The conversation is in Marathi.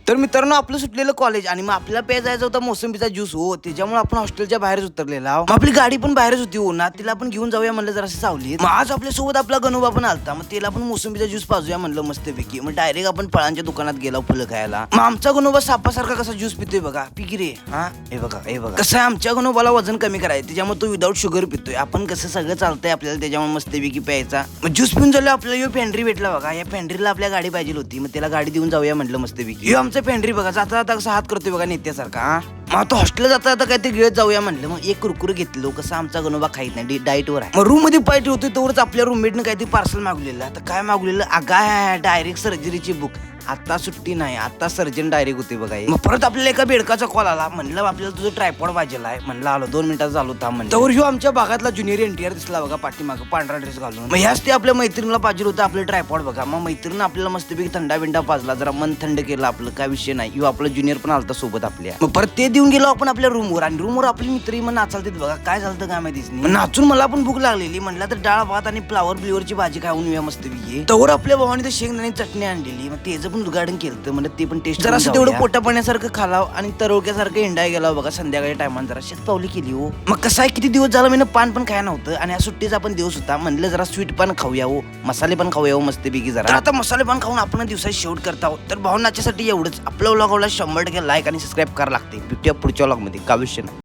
तर मित्रांनो आपलं सुटलेलं कॉलेज आणि मग आपल्याला पे जायचं होता मोसंबीचा ज्यूस हो, त्याच्यामुळे आपण हॉस्टेलच्या बाहेरच उतरलेला. मग आपली गाडी पण बाहेरच होती हो ना, तिला आपण घेऊन जाऊया म्हणलं जराशी सावलीत. मग आज आपल्या सोबत आपला गणोबा पण आलता, मग त्याला पण मोसंबीचा ज्यूस पाजूया म्हणलं मस्तपैकी. मग डायरेक्ट आपण फळांच्या दुकानात गेलो फुलं खायला. मग आमचा गणोबा सापासारखा कसा ज्यूस पितोय बघा, पिकी रे. हा हे बघा कसं आहे, आमच्या गणोबाला वजन कमी करायचं, त्याच्यामुळे तो विदाऊट शुगर पितोय. आपण कसं सगळं चालतंय आपल्याला, त्याच्यामुळे मस्तपैकी प्यायचा. मग ज्यूस पिऊन झालं आपल्याला यो पेंड्री भेटला बघा. या पेंड्रीला आपल्या गाडी पाहिजे होती, मग त्याला गाडी देऊन जाऊया म्हणलं मस्तपैकी. यो आमचा पेंड्री बघा, जाता जाता कसा हात करतोय बघा नेत्यासारखा. मग आता हॉस्टेलला जाता जाता काय ते गिळत जाऊया म्हणलं. मग एक कुरकुर घेतलो, कसं आमचा गणोबा खाईत नाही, डाएट वर आहे. मग रूम मध्ये पाय ठेवतोय तोवरच आपल्या रूममेटनं काय ते पार्सल मागवलेलं. आता काय मागवलेलं, अगा डायरेक्ट सर्जरीची बुक. आता सुट्टी नाही, आता सर्जन डायरेक्ट होते बघा. मग परत आपल्याला एका बेडकाचा कॉल आला. म्हणलं आपल्याला तुझं ट्रायपॉड वाजेला आहे. म्हणलं आलो 2 मिनिटात चालू होता म्हणलं. तर ह्यो आमच्या भागातला ज्युनियर एनटीआर दिसला बघा पाठीमागं पांढरा ड्रेस घालून. मग ह्याच ते आपल्या मैत्रिणीला पाहिजे होतं आपलं ट्रायपॉड बघा. मग मैत्रीण आपल्याला मस्तपैकी थंडा बिंडा पाजला, जरा मन थंड केलं आपलं, काय विषय नाही. ह्यो आपला ज्युनियर पण आलता सोबत आपल्या. मग परत ते देऊन गेलो आपण आपल्या रूमवर. आणि रूमवर आपली मित्र मग नाचालते बघा. काय झालं काय माहितीच नाही. नाचून मला पण भूक लागलेली. म्हणलं तर डाळ भात आणि फ्लावर बिलवरची भाजी खाऊन येऊया मस्तपैकी. तवर आपल्या भावाने ते शेंगदाणे चटणी आणलेली. मग त्याचं पण उद्घाटन केलं. म्हणजे ते पण टेस्ट जरा तेवढं पोटा पाण्यासारखं खालाव आणि तरोळक्यासारखं हिंडाय गेला बघा. संध्याकाळी टायमान जरा शेत पावली केली हो. मग कसं आहे, किती दिवस झाला मी पान पण खाय नव्हतं आणि या सुट्टीचा पण दिवस होता. म्हणलं जरा स्वीट पान खाऊया हो, मसाले पण खाऊया हो मस्तपैकी जरा. आता मसाले पान खाऊन आपण दिवसात शेवट करता आहोत. तर भावनाच्यासाठी एवढंच. आपल्या व्लॉगला 100% लाईक आणि सबस्क्राईब करायला लागते. भेटूया पुढच्या व्लॉगमध्ये, का विषय नाही.